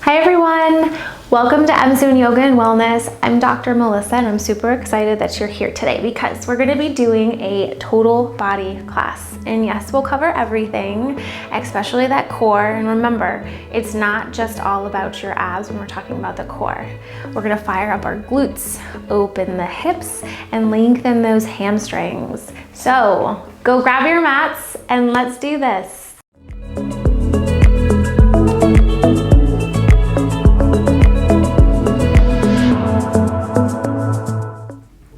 Hi everyone, welcome to MSUNN Yoga and Wellness. I'm Dr. Melissa and I'm super excited that you're here today because we're going to be doing a total body class. And yes, we'll cover everything, especially that core. And remember, it's not just all about your abs when we're talking about the core. We're going to fire up our glutes, open the hips, and lengthen those hamstrings. So go grab your mats and let's do this.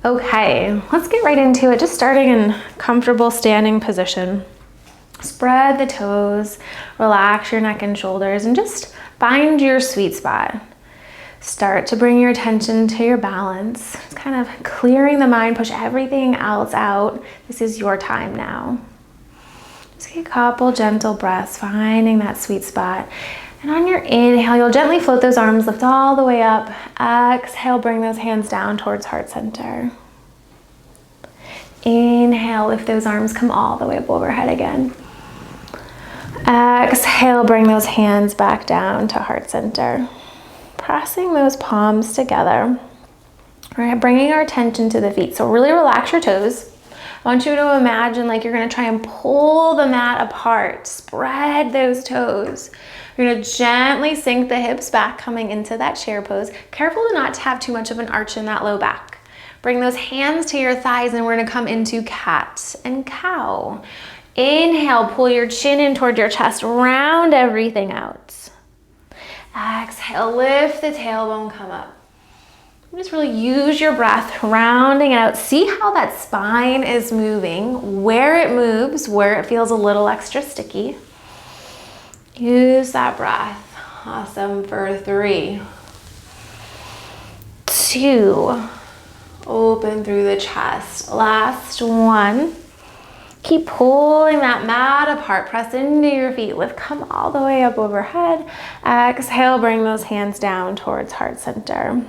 Okay, let's get right into it. Just starting in comfortable standing position. Spread the toes, relax your neck and shoulders, and just find your sweet spot. Start to bring your attention to your balance. Just kind of clearing the mind, push everything else out. This is your time now. Just take a couple gentle breaths, finding that sweet spot. And on your inhale, you'll gently float those arms, lift all the way up. Exhale, bring those hands down towards heart center. Inhale, lift those arms, come all the way up overhead again. Exhale, bring those hands back down to heart center. Pressing those palms together. All right, bringing our attention to the feet. So really relax your toes. I want you to imagine like you're gonna try and pull the mat apart. Spread those toes. You're gonna gently sink the hips back, coming into that chair pose. Careful not to have too much of an arch in that low back. Bring those hands to your thighs and we're gonna come into cat and cow. Inhale, pull your chin in toward your chest, round everything out. Exhale, lift the tailbone, come up. Just really use your breath, rounding it out. See how that spine is moving, where it moves, where it feels a little extra sticky. Use that breath. Awesome for 3, 2, open through the chest. Last 1. Keep pulling that mat apart. Press into your feet. Lift, come all the way up overhead. Exhale, bring those hands down towards heart center.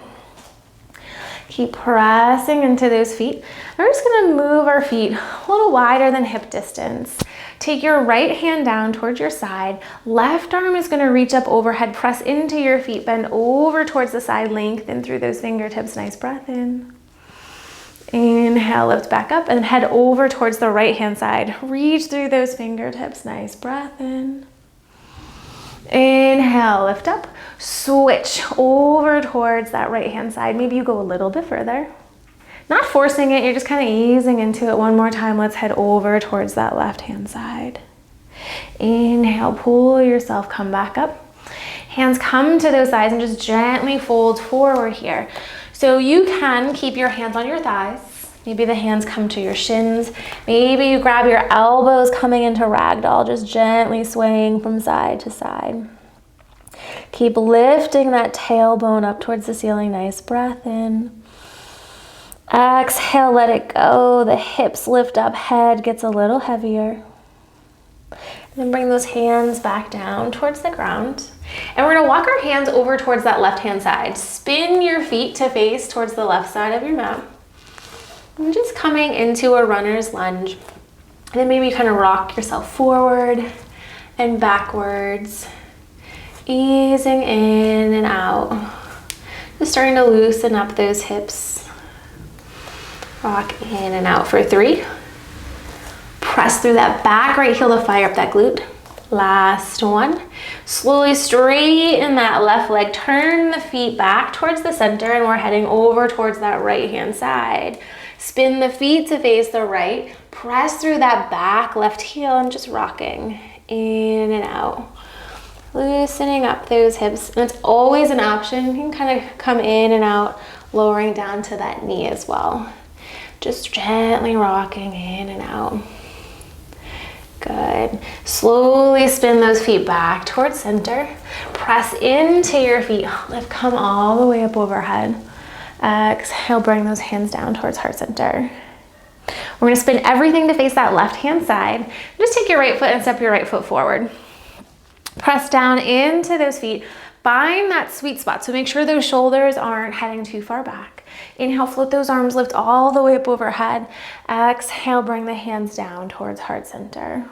Keep pressing into those feet. We're just gonna move our feet a little wider than hip distance. Take your right hand down towards your side. Left arm is gonna reach up overhead. Press into your feet, bend over towards the side, lengthen through those fingertips. Nice breath in. Inhale, lift back up and head over towards the right hand side. Reach through those fingertips. Nice breath in. Inhale, lift up. Switch over towards that right hand side. Maybe you go a little bit further. Not forcing it, you're just kind of easing into it. One more time, let's head over towards that left hand side. Inhale, pull yourself, come back up. Hands come to those sides and just gently fold forward here. So you can keep your hands on your thighs. Maybe the hands come to your shins. Maybe you grab your elbows coming into ragdoll, just gently swaying from side to side. Keep lifting that tailbone up towards the ceiling. Nice breath in. Exhale, let it go. The hips lift up, head gets a little heavier. Then bring those hands back down towards the ground. And we're gonna walk our hands over towards that left-hand side. Spin your feet to face towards the left side of your mat. And just coming into a runner's lunge. And then maybe kind of rock yourself forward and backwards. Easing in and out. Just starting to loosen up those hips. Rock in and out for 3. Press through that back right heel to fire up that glute. Last 1. Slowly straighten that left leg. Turn the feet back towards the center and we're heading over towards that right hand side. Spin the feet to face the right. Press through that back left heel and just rocking in and out. Loosening up those hips. And it's always an option. You can kind of come in and out, lowering down to that knee as well. Just gently rocking in and out. Good. Slowly spin those feet back towards center. Press into your feet. Lift, come all the way up overhead. Exhale, bring those hands down towards heart center. We're gonna spin everything to face that left-hand side. Just take your right foot and step your right foot forward. Press down into those feet. Find that sweet spot. So make sure those shoulders aren't heading too far back. Inhale, float those arms, lift all the way up overhead. Exhale, bring the hands down towards heart center.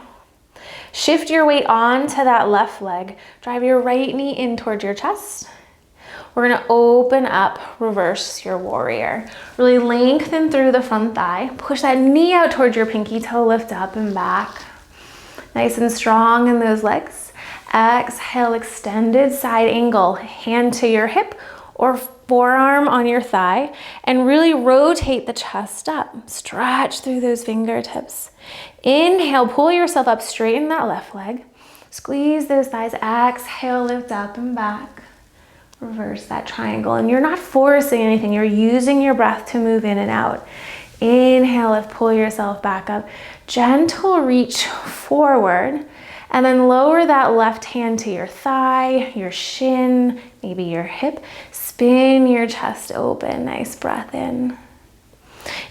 Shift your weight onto that left leg. Drive your right knee in towards your chest. We're gonna open up, reverse your warrior. Really lengthen through the front thigh. Push that knee out towards your pinky toe, lift up and back. Nice and strong in those legs. Exhale, extended side angle. Hand to your hip or forearm on your thigh, and really rotate the chest up. Stretch through those fingertips. Inhale, pull yourself up, straighten that left leg. Squeeze those thighs. Exhale, lift up and back. Reverse that triangle, and you're not forcing anything. You're using your breath to move in and out. Inhale, lift, pull yourself back up. Gentle reach forward, and then lower that left hand to your thigh, your shin, maybe your hip. Spin your chest open. Nice breath in.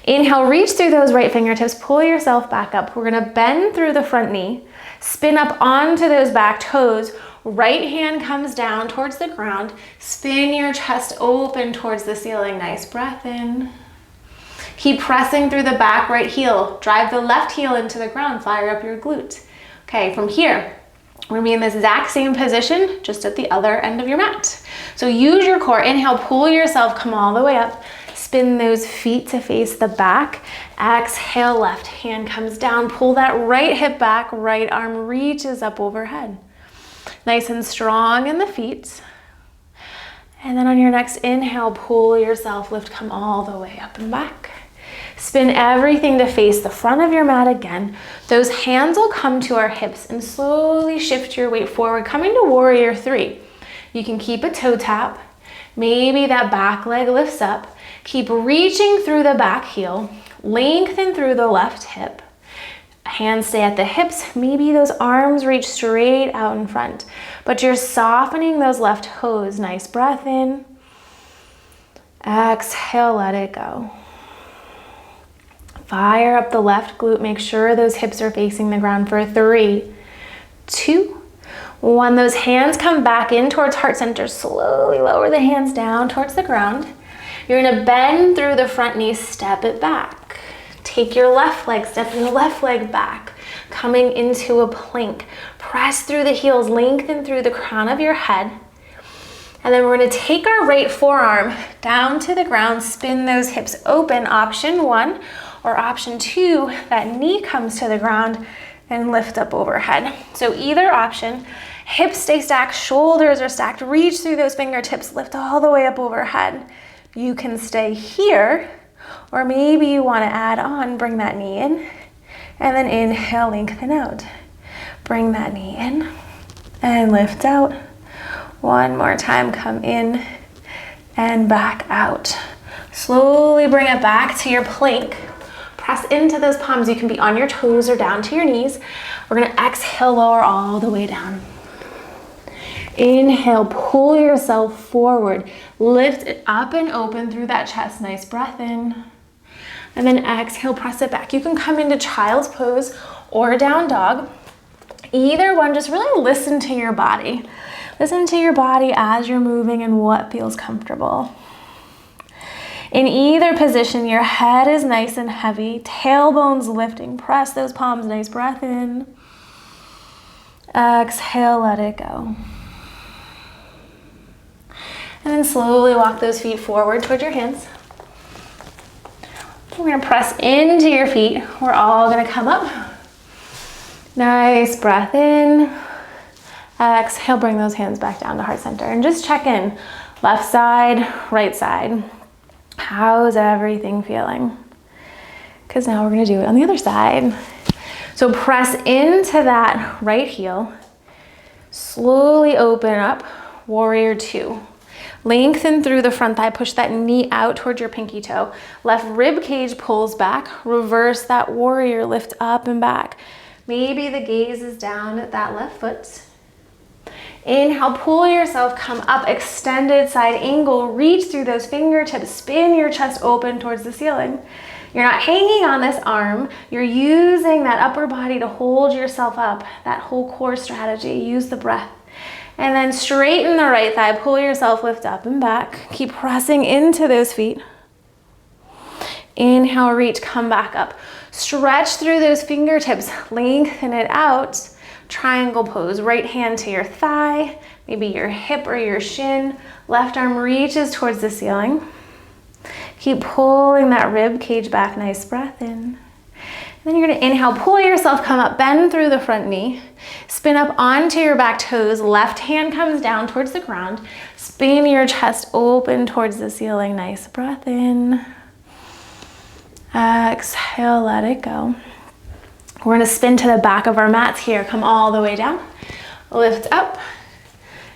Inhale, reach through those right fingertips, pull yourself back up. We're gonna bend through the front knee, spin up onto those back toes. Right hand comes down towards the ground. Spin your chest open towards the ceiling. Nice breath in. Keep pressing through the back right heel. Drive the left heel into the ground. Fire up your glute. Okay, from here, we're gonna be in this exact same position, just at the other end of your mat. So use your core. Inhale, pull yourself, come all the way up. Spin those feet to face the back. Exhale, left hand comes down. Pull that right hip back, right arm reaches up overhead. Nice and strong in the feet. And then on your next inhale, pull yourself, lift, come all the way up and back. Spin everything to face the front of your mat again. Those hands will come to our hips, and slowly shift your weight forward, coming to warrior three. You can keep a toe tap. Maybe that back leg lifts up. Keep reaching through the back heel. Lengthen through the left hip. Hands stay at the hips. Maybe those arms reach straight out in front, but you're softening those left toes. Nice breath in. Exhale, let it go. Fire up the left glute. Make sure those hips are facing the ground for 3, 2, 1. Those hands come back in towards heart center. Slowly lower the hands down towards the ground. You're gonna bend through the front knee, step it back. Take your left leg, step your left leg back, coming into a plank. Press through the heels, lengthen through the crown of your head. And then we're gonna take our right forearm down to the ground, spin those hips open, option 1, or option 2, that knee comes to the ground and lift up overhead. So either option, hips stay stacked, shoulders are stacked, reach through those fingertips, lift all the way up overhead. You can stay here, or maybe you want to add on, bring that knee in, and then inhale, lengthen out. Bring that knee in and lift out. One more time, come in and back out. Slowly bring it back to your plank. Press into those palms. You can be on your toes or down to your knees. We're gonna exhale, lower all the way down. Inhale, pull yourself forward. Lift it up and open through that chest. Nice breath in. And then exhale, press it back. You can come into child's pose or down dog. Either one, just really listen to your body. Listen to your body as you're moving and what feels comfortable. In either position, your head is nice and heavy, tailbones lifting. Press those palms, nice breath in. Exhale, let it go. And then slowly walk those feet forward towards your hands. We're gonna press into your feet. We're all gonna come up. Nice breath in. Exhale, bring those hands back down to heart center and just check in. Left side, right side. How's everything feeling? Because now we're gonna do it on the other side. So press into that right heel. Slowly open up, warrior 2. Lengthen through the front thigh, push that knee out towards your pinky toe. Left rib cage pulls back, reverse that warrior, lift up and back. Maybe the gaze is down at that left foot. Inhale, pull yourself, come up, extended side angle, reach through those fingertips, spin your chest open towards the ceiling. You're not hanging on this arm, you're using that upper body to hold yourself up, that whole core strategy. Use the breath. And then straighten the right thigh, pull yourself, lift up and back. Keep pressing into those feet. Inhale, reach, come back up. Stretch through those fingertips, lengthen it out. triangle pose. Right hand to your thigh, maybe your hip or your shin. Left arm reaches towards the ceiling. Keep pulling that rib cage back. Nice breath in. Then you're gonna inhale, pull yourself, come up, bend through the front knee. Spin up onto your back toes. Left hand comes down towards the ground. Spin your chest open towards the ceiling. Nice breath in. Exhale, let it go. We're gonna spin to the back of our mats here. Come all the way down. Lift up.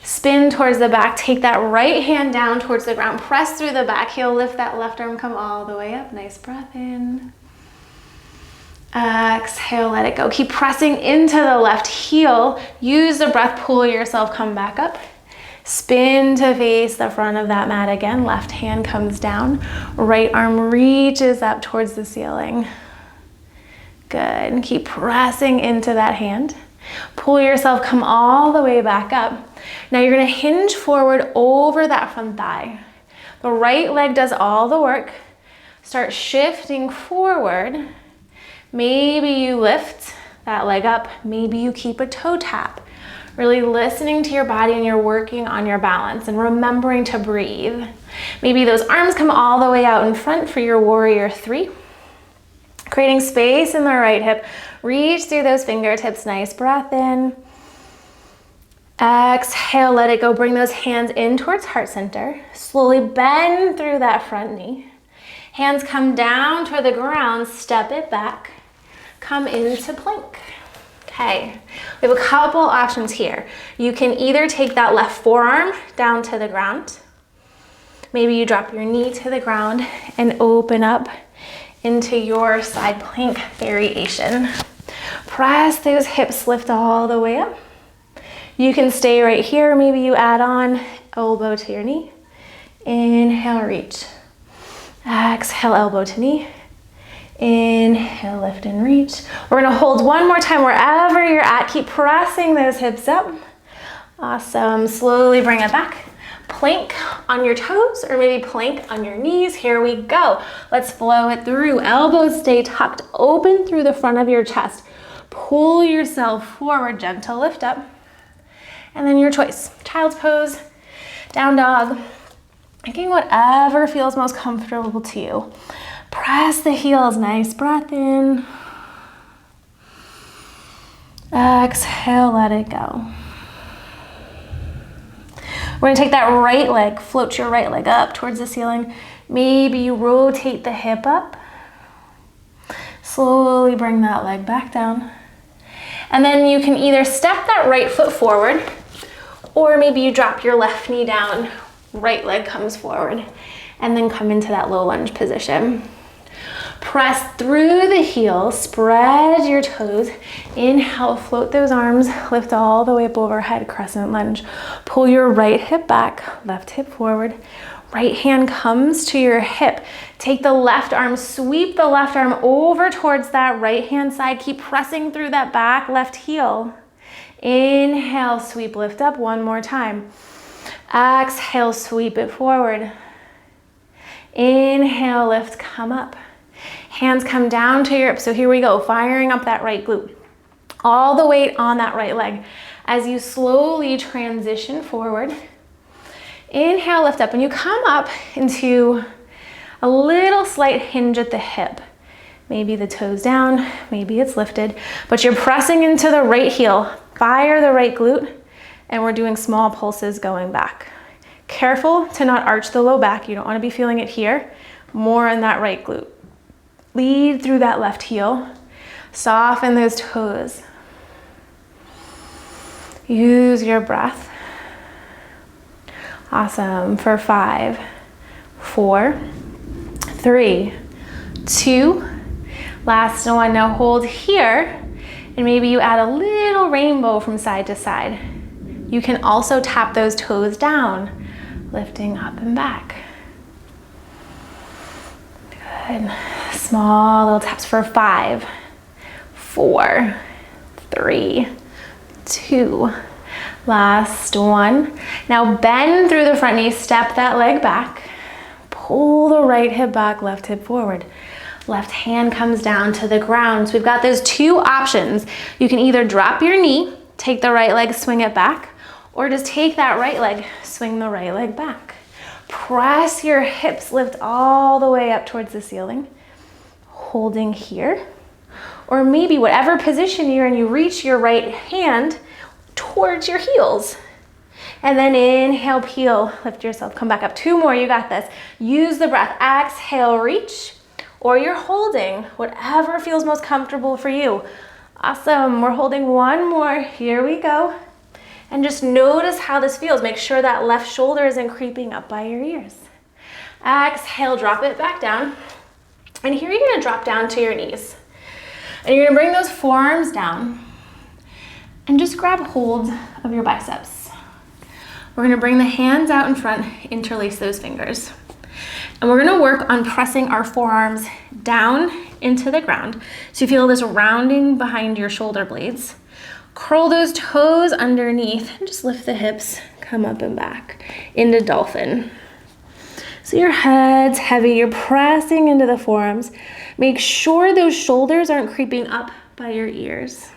Spin towards the back. Take that right hand down towards the ground. Press through the back heel. Lift that left arm. Come all the way up. Nice breath in. Exhale, let it go. Keep pressing into the left heel. Use the breath. Pull yourself. Come back up. Spin to face the front of that mat again. Left hand comes down. Right arm reaches up towards the ceiling. Good. Keep pressing into that hand. Pull yourself, come all the way back up. Now you're gonna hinge forward over that front thigh. The right leg does all the work. Start shifting forward. Maybe you lift that leg up. Maybe you keep a toe tap. Really listening to your body, and you're working on your balance and remembering to breathe. Maybe those arms come all the way out in front for your warrior three. Creating space in the right hip. Reach through those fingertips. Nice breath in. Exhale, let it go. Bring those hands in towards heart center. Slowly bend through that front knee. Hands come down toward the ground. Step it back. Come into plank. Okay, we have a couple options here. You can either take that left forearm down to the ground. Maybe you drop your knee to the ground and open up into your side plank variation. Press those hips, lift all the way up. You can stay right here. Maybe you add on elbow to your knee. Inhale, reach. Exhale, elbow to knee. Inhale, lift and reach. We're gonna hold one more time wherever you're at. Keep pressing those hips up. Awesome, slowly bring it back. Plank on your toes, or maybe plank on your knees. Here we go. Let's flow it through. Elbows stay tucked, open through the front of your chest. Pull yourself forward, gentle lift up. And then your choice, child's pose, down dog. Taking whatever feels most comfortable to you. Press the heels, nice breath in. Exhale, let it go. We're gonna take that right leg, float your right leg up towards the ceiling. Maybe you rotate the hip up. Slowly bring that leg back down. And then you can either step that right foot forward, or maybe you drop your left knee down, right leg comes forward, and then come into that low lunge position. Press through the heels, spread your toes. Inhale, float those arms, lift all the way up overhead, crescent lunge. Pull your right hip back, left hip forward. Right hand comes to your hip. Take the left arm, sweep the left arm over towards that right hand side. Keep pressing through that back left heel. Inhale, sweep, lift up one more time. Exhale, sweep it forward. Inhale, lift, come up. Hands come down to your hips. So here we go, firing up that right glute. All the weight on that right leg. As you slowly transition forward, inhale, lift up, and you come up into a little slight hinge at the hip. Maybe the toes down, maybe it's lifted, but you're pressing into the right heel. Fire the right glute, and we're doing small pulses going back. Careful to not arch the low back. You don't want to be feeling it here. More in that right glute. Lead through that left heel. Soften those toes. Use your breath. Awesome. For 5, 4, 3, 2. Last one. Now hold here, and maybe you add a little rainbow from side to side. You can also tap those toes down, lifting up and back. Good. Small little taps for 5, 4, 3, 2. Last one. Now bend through the front knee, step that leg back. Pull the right hip back, left hip forward. Left hand comes down to the ground. So we've got those two options. You can either drop your knee take the right leg, swing it back, or just take that right leg, swing the right leg back. Press your hips, lift all the way up towards the ceiling, holding here. Or maybe whatever position you're in, you reach your right hand towards your heels. And then inhale, peel, lift yourself, come back up. 2 more, you got this. Use the breath. Exhale, reach, or you're holding, whatever feels most comfortable for you. Awesome, we're holding 1 more. Here we go. And just notice how this feels. Make sure that left shoulder isn't creeping up by your ears. Exhale, drop it back down. And here you're gonna drop down to your knees. And you're gonna bring those forearms down and just grab hold of your biceps. We're gonna bring the hands out in front, interlace those fingers. And we're gonna work on pressing our forearms down into the ground. So you feel this rounding behind your shoulder blades. Curl those toes underneath and just lift the hips, come up and back into dolphin. So your head's heavy, you're pressing into the forearms. Make sure those shoulders aren't creeping up by your ears.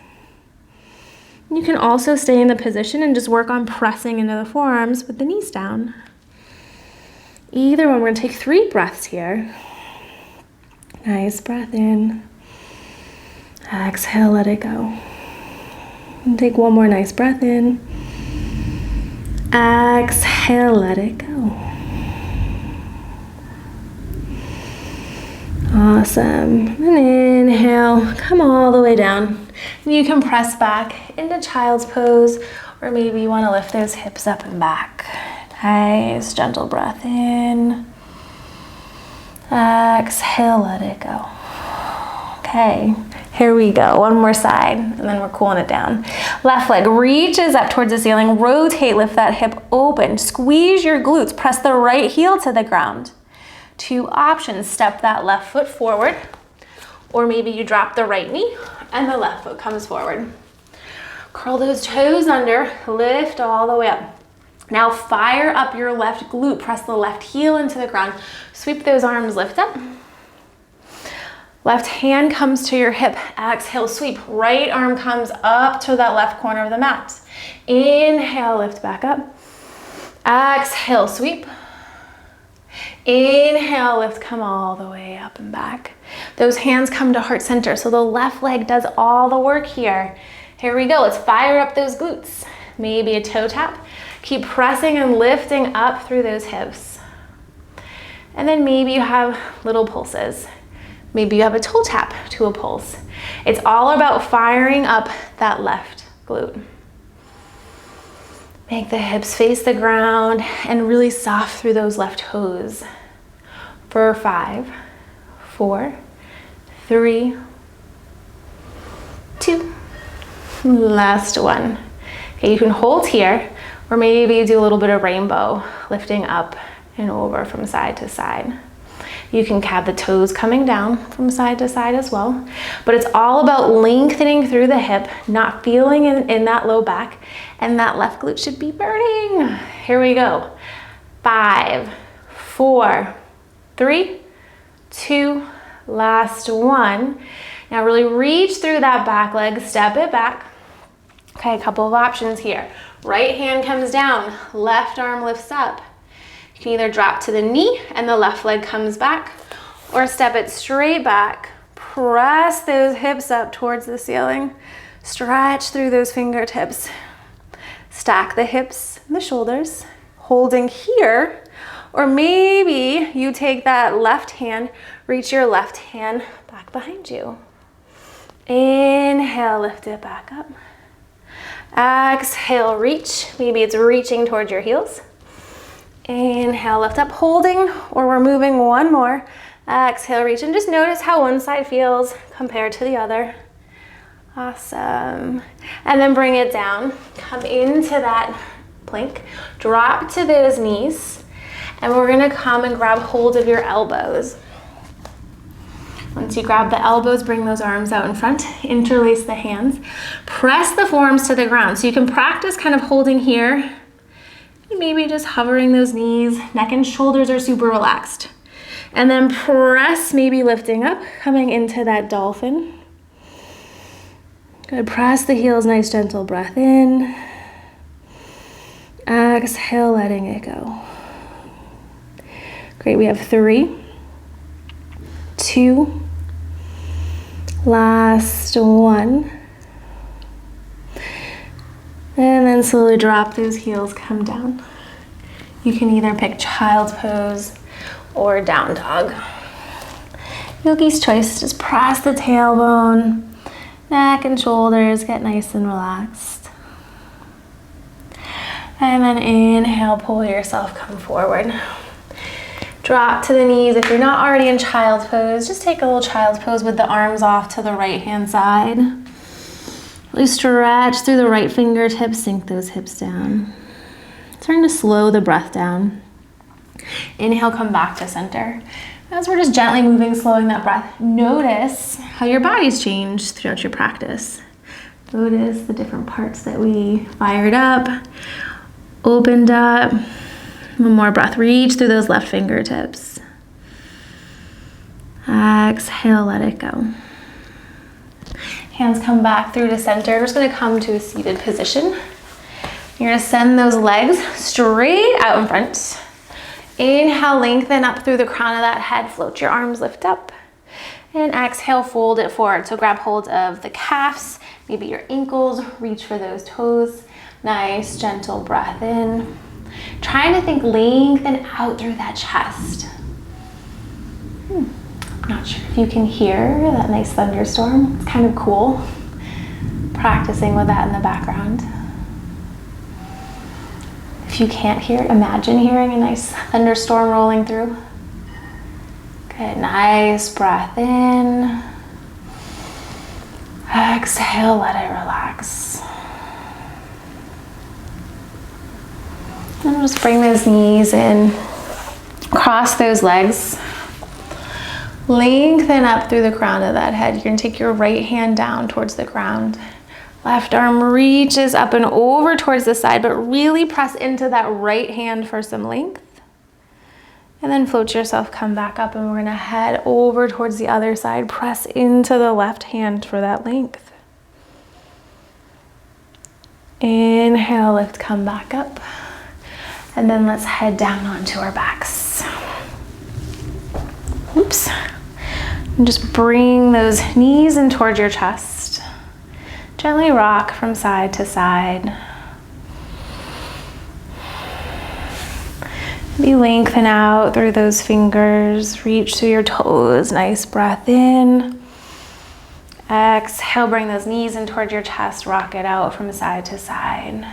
You can also stay in the position and just work on pressing into the forearms with the knees down. Either one, we're gonna take 3 breaths here. Nice breath in. Exhale, let it go. And take 1 more nice breath in. Exhale, let it go. Awesome. And inhale, come all the way down. And you can press back into child's pose, or maybe you want to lift those hips up and back. Nice, gentle breath in. Exhale, let it go. Okay, here we go. 1 more side, and then we're cooling it down. Left leg reaches up towards the ceiling. Rotate, lift that hip open. Squeeze your glutes. Press the right heel to the ground. 2 options. Step that left foot forward, or maybe you drop the right knee and the left foot comes forward. Curl those toes under, lift all the way up. Now fire up your left glute. Press the left heel into the ground. Sweep those arms, lift up. Left hand comes to your hip. Exhale, sweep. Right arm comes up to that left corner of the mat. Inhale, lift back up. Exhale, sweep. Inhale, lift, come all the way up and back. Those hands come to heart center, so the left leg does all the work here. Here we go, let's fire up those glutes. Maybe a toe tap. Keep pressing and lifting up through those hips. And then maybe you have little pulses. Maybe you have a toe tap to a pulse. It's all about firing up that left glute. Make the hips face the ground and really soft through those left toes. For 5, 4, 3, 2, last one. Okay, you can hold here, or maybe do a little bit of rainbow, lifting up and over from side to side. You can have the toes coming down from side to side as well, but it's all about lengthening through the hip, not feeling in that low back, and that left glute should be burning. Here we go. 5, 4, 3, 2, last one. Now really reach through that back leg, step it back. Okay, a couple of options here. Right hand comes down, left arm lifts up. You can either drop to the knee and the left leg comes back, or step it straight back. Press those hips up towards the ceiling. Stretch through those fingertips. Stack the hips and the shoulders, holding here. Or maybe you take that left hand, reach your left hand back behind you. Inhale, lift it back up. Exhale, reach. Maybe it's reaching towards your heels. Inhale, lift up, holding, or we're moving 1 more. Exhale, reach, and just notice how one side feels compared to the other. Awesome. And then bring it down. Come into that plank. Drop to those knees. And we're gonna come and grab hold of your elbows. Once you grab the elbows, bring those arms out in front, interlace the hands. Press the forearms to the ground. So you can practice kind of holding here. Maybe just hovering those knees, neck and shoulders are super relaxed. And then press, maybe lifting up, coming into that dolphin. Good, press the heels, nice gentle breath in. Exhale, letting it go. Great, we have 3, 2, last 1. And then slowly drop those heels, come down. You can either pick child's pose or down dog. Yogi's choice, just press the tailbone. Neck and shoulders get nice and relaxed. And then inhale, pull yourself, come forward. Drop to the knees. If you're not already in child's pose, just take a little child's pose with the arms off to the right hand side. Really stretch through the right fingertips, sink those hips down. Starting to slow the breath down. Inhale, come back to center. As we're just gently moving, slowing that breath, notice how your body's changed throughout your practice. Notice the different parts that we fired up, opened up. One more breath, reach through those left fingertips. Exhale, let it go. Hands come back through to center. We're just gonna come to a seated position. You're gonna send those legs straight out in front. Inhale, lengthen up through the crown of that head, float your arms, lift up. And exhale, fold it forward. So grab hold of the calves, maybe your ankles, reach for those toes. Nice, gentle breath in. Trying to think lengthen out through that chest. I'm not sure if you can hear that nice thunderstorm. It's kind of cool. Practicing with that in the background. If you can't hear, imagine hearing a nice thunderstorm rolling through. Good, nice breath in. Exhale, let it relax. And just bring those knees in. Cross those legs. Lengthen up through the crown of that head. You're gonna take your right hand down towards the ground. Left arm reaches up and over towards the side, but really press into that right hand for some length. And then float yourself, come back up, and we're gonna head over towards the other side. Press into the left hand for that length. Inhale, lift, come back up. And then let's head down onto our backs. Oops. And just bring those knees in towards your chest. Gently rock from side to side. Maybe lengthen out through those fingers, reach through your toes, nice breath in. Exhale, bring those knees in towards your chest, rock it out from side to side.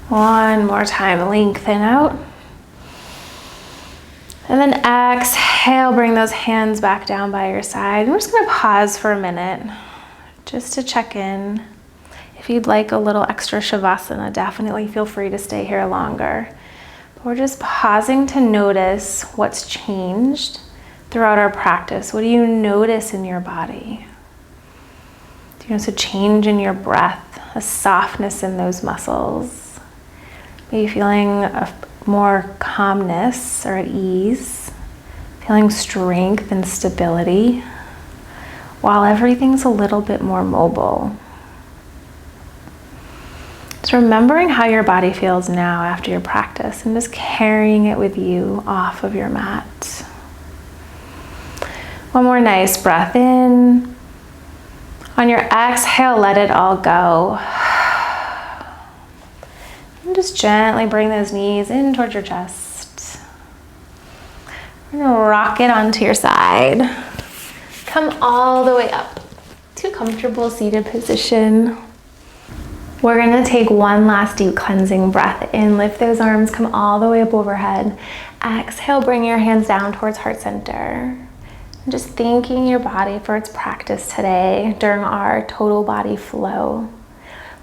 One more time, lengthen out. And then exhale, bring those hands back down by your side. We're just gonna pause for a minute just to check in. If you'd like a little extra shavasana, definitely feel free to stay here longer. But we're just pausing to notice what's changed throughout our practice. What do you notice in your body? Do you notice a change in your breath, a softness in those muscles? Maybe feeling more calmness or at ease, feeling strength and stability, while everything's a little bit more mobile. So remembering how your body feels now after your practice and just carrying it with you off of your mat. One more nice breath in. On your exhale, let it all go. And just gently bring those knees in towards your chest. We're gonna rock it onto your side. Come all the way up to a comfortable seated position. We're gonna take one last deep cleansing breath in. Lift those arms, come all the way up overhead. Exhale, bring your hands down towards heart center. And just thanking your body for its practice today during our total body flow.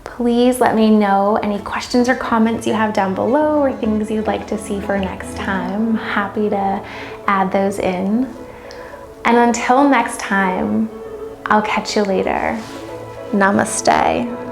Please let me know any questions or comments you have down below or things you'd like to see for next time. I'm happy to add those in. And until next time, I'll catch you later. Namaste.